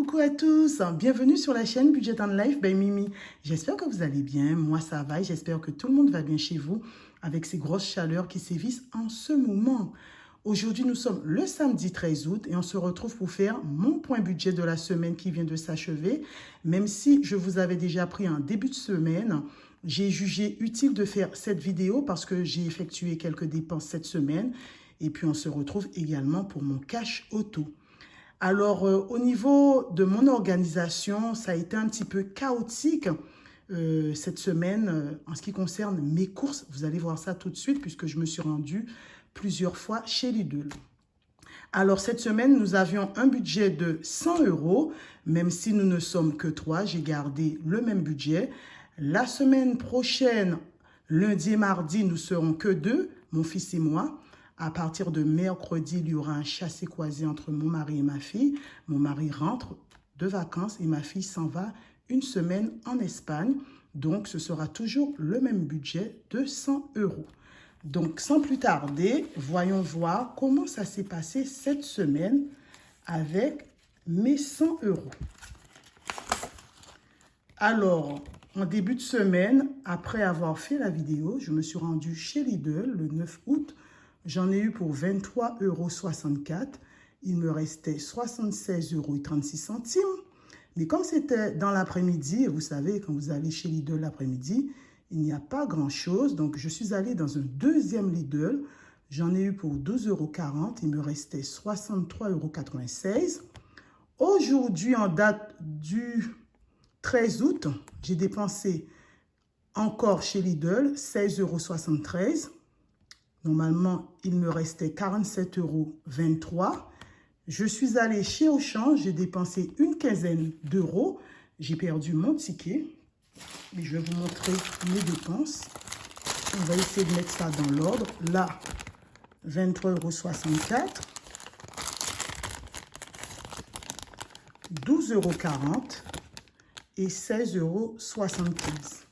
Coucou à tous, bienvenue sur la chaîne Budget and Life by Mimi. J'espère que vous allez bien, moi ça va et j'espère que tout le monde va bien chez vous avec ces grosses chaleurs qui sévissent en ce moment. Aujourd'hui nous sommes le samedi 13 août et on se retrouve pour faire mon point budget de la semaine qui vient de s'achever. Même si je vous avais déjà pris en début de semaine, j'ai jugé utile de faire cette vidéo parce que j'ai effectué quelques dépenses cette semaine. Et puis on se retrouve également pour mon cash auto. Alors, au niveau de mon organisation, ça a été un petit peu chaotique cette semaine en ce qui concerne mes courses. Vous allez voir ça tout de suite puisque je me suis rendue plusieurs fois chez Lidl. Alors, cette semaine, nous avions un budget de 100 €, même si nous ne sommes que 3, j'ai gardé le même budget. La semaine prochaine, lundi et mardi, nous serons que 2, mon fils et moi. À partir de mercredi, il y aura un chassé-croisé entre mon mari et ma fille. Mon mari rentre de vacances et ma fille s'en va une semaine en Espagne. Donc, ce sera toujours le même budget de 100 €. Donc, sans plus tarder, voyons voir comment ça s'est passé cette semaine avec mes 100 €. Alors, en début de semaine, après avoir fait la vidéo, je me suis rendue chez Lidl le 9 août. J'en ai eu pour 23,64 €. Il me restait 76,36 €. Mais comme c'était dans l'après-midi, vous savez, quand vous allez chez Lidl l'après-midi, il n'y a pas grand-chose. Donc, je suis allée dans un deuxième Lidl. J'en ai eu pour 12,40 €. Il me restait 63,96 €. Aujourd'hui, en date du 13 août, j'ai dépensé encore chez Lidl 16,73 €. Normalement, il me restait 47,23 €. Je suis allée chez Auchan, j'ai dépensé une quinzaine d'euros. J'ai perdu mon ticket. Mais je vais vous montrer mes dépenses. On va essayer de mettre ça dans l'ordre. Là, 23,64 €. 12,40 € et 16,75 €.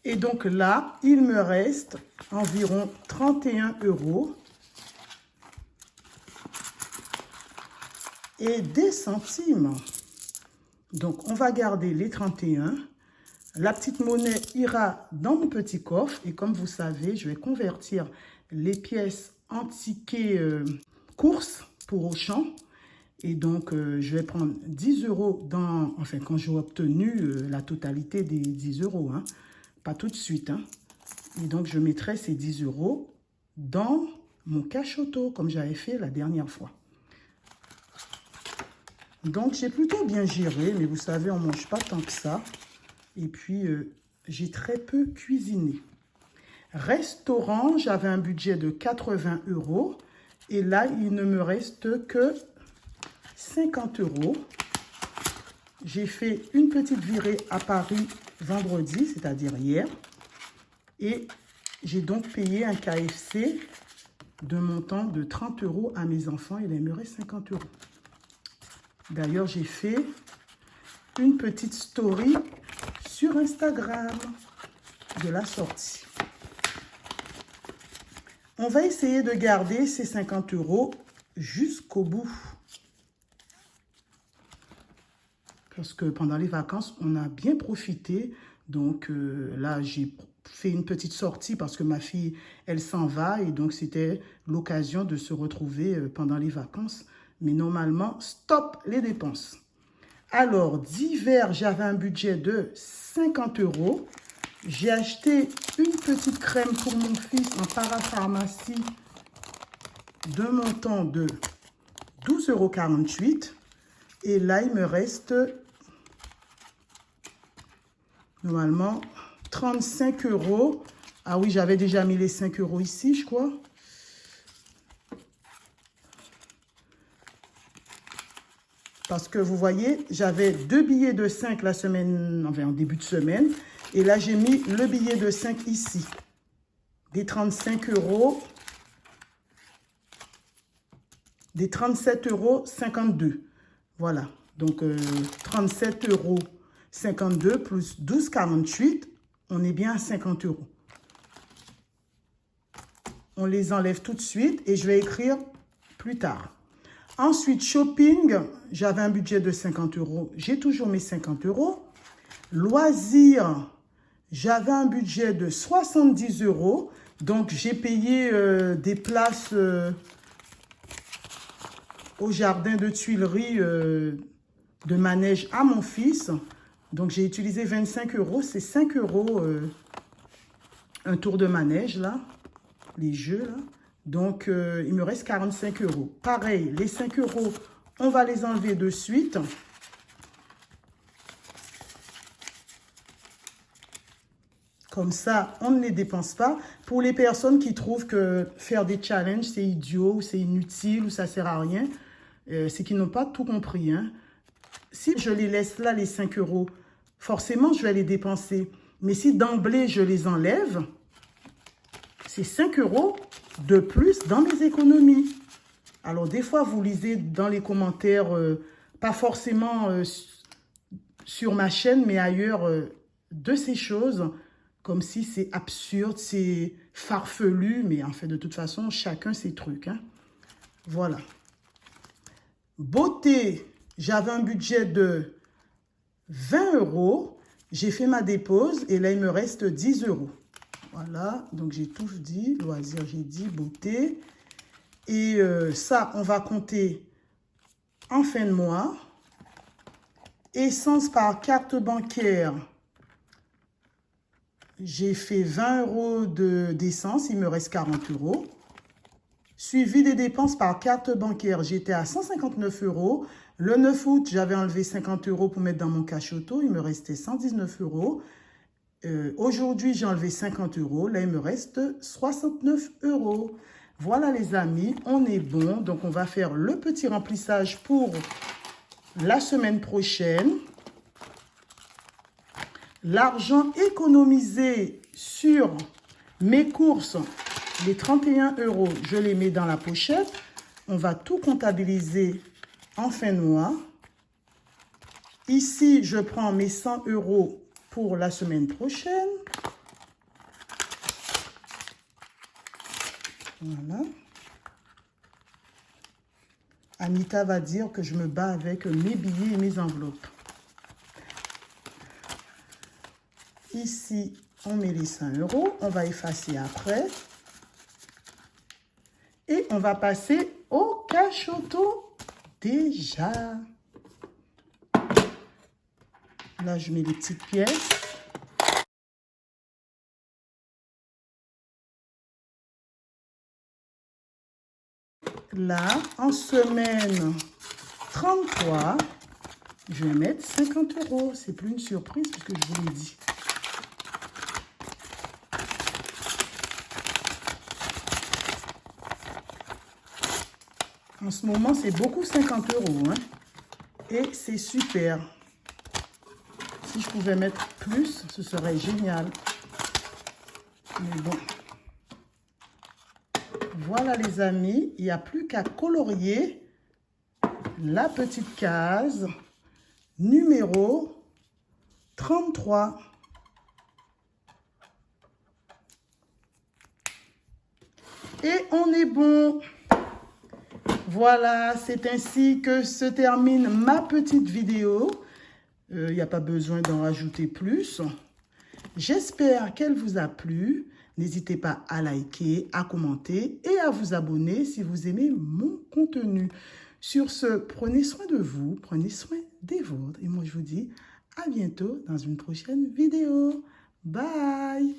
Et donc là, il me reste environ 31 € et des centimes. Donc, on va garder les 31. La petite monnaie ira dans mon petit coffre. Et comme vous savez, je vais convertir les pièces en tickets courses pour Auchan. Et donc, je vais prendre 10 € quand j'aurai obtenu la totalité des 10 €. Hein. Pas tout de suite. Hein. Et donc, je mettrai ces 10 € dans mon cash auto, comme j'avais fait la dernière fois. Donc, j'ai plutôt bien géré, mais vous savez, on ne mange pas tant que ça. Et puis, j'ai très peu cuisiné. Restaurant, j'avais un budget de 80 €. Et là, il ne me reste que 50 €. J'ai fait une petite virée à Paris vendredi, c'est-à-dire hier. Et j'ai donc payé un KFC d'un montant de 30 € à mes enfants. Il me reste 50 €. D'ailleurs, j'ai fait une petite story sur Instagram de la sortie. On va essayer de garder ces 50 € jusqu'au bout. Parce que pendant les vacances, on a bien profité. Donc là, j'ai fait une petite sortie parce que ma fille, elle s'en va. Et donc, c'était l'occasion de se retrouver pendant les vacances. Mais normalement, stop les dépenses. Alors, d'hiver, j'avais un budget de 50 €. J'ai acheté une petite crème pour mon fils en parapharmacie d'un montant de 12,48 €. Et là, il me reste normalement 35 €. Ah oui, j'avais déjà mis les 5 € ici, je crois. Parce que vous voyez, j'avais 2 billets de 5 la semaine, en début de semaine. Et là, j'ai mis le billet de 5 ici. Des 35 €. Des 37,52 €. Voilà. Donc, 37,52 € plus 12,48 €. On est bien à 50 €. On les enlève tout de suite et je vais écrire plus tard. Ensuite, shopping, j'avais un budget de 50 €. J'ai toujours mes 50 €. Loisirs, j'avais un budget de 70 €. Donc, j'ai payé des places au jardin de Tuileries de manège à mon fils. Donc, j'ai utilisé 25 €. C'est 5 € un tour de manège, là. Les jeux, là. Donc, il me reste 45 €. Pareil, les 5 €, on va les enlever de suite. Comme ça, on ne les dépense pas. Pour les personnes qui trouvent que faire des challenges, c'est idiot, ou c'est inutile, ou ça ne sert à rien, c'est qu'ils n'ont pas tout compris. Hein. Si je les laisse là, les 5 €, forcément, je vais les dépenser. Mais si d'emblée, je les enlève, c'est 5 € de plus dans mes économies. Alors, des fois, vous lisez dans les commentaires, pas forcément sur ma chaîne, mais ailleurs, de ces choses, comme si c'est absurde, c'est farfelu, mais en fait, de toute façon, chacun ses trucs. Hein. Voilà. Beauté, j'avais un budget de 20 €. J'ai fait ma dépose et là, il me reste 10 €. Voilà, donc j'ai tout dit. Loisirs, j'ai dit. Beauté. Et ça, on va compter en fin de mois. Essence par carte bancaire. J'ai fait 20 € d'essence, il me reste 40 €. Suivi des dépenses par carte bancaire, j'étais à 159 €. Le 9 août, j'avais enlevé 50 € pour mettre dans mon cash auto, il me restait 119 €. Aujourd'hui, j'ai enlevé 50 €, là, il me reste 69 €. Voilà les amis, on est bon. Donc, on va faire le petit remplissage pour la semaine prochaine. L'argent économisé sur mes courses, les 31 €, je les mets dans la pochette. On va tout comptabiliser en fin de mois. Ici, je prends mes 100 € pour la semaine prochaine. Voilà. Anita va dire que je me bats avec mes billets et mes enveloppes. Ici, on met les 100 €. On va effacer après. Et on va passer au cash auto déjà. Là, je mets les petites pièces. Là, en semaine 33, je vais mettre 50 €. C'est plus une surprise puisque je vous l'ai dit. En ce moment, c'est beaucoup 50 €. Hein? Et c'est super. Si je pouvais mettre plus, ce serait génial. Mais bon. Voilà les amis, il n'y a plus qu'à colorier la petite case numéro 33. Et on est bon. Voilà, c'est ainsi que se termine ma petite vidéo. Il n'y a pas besoin d'en rajouter plus. J'espère qu'elle vous a plu. N'hésitez pas à liker, à commenter et à vous abonner si vous aimez mon contenu. Sur ce, prenez soin de vous, prenez soin des vôtres. Et moi, je vous dis à bientôt dans une prochaine vidéo. Bye!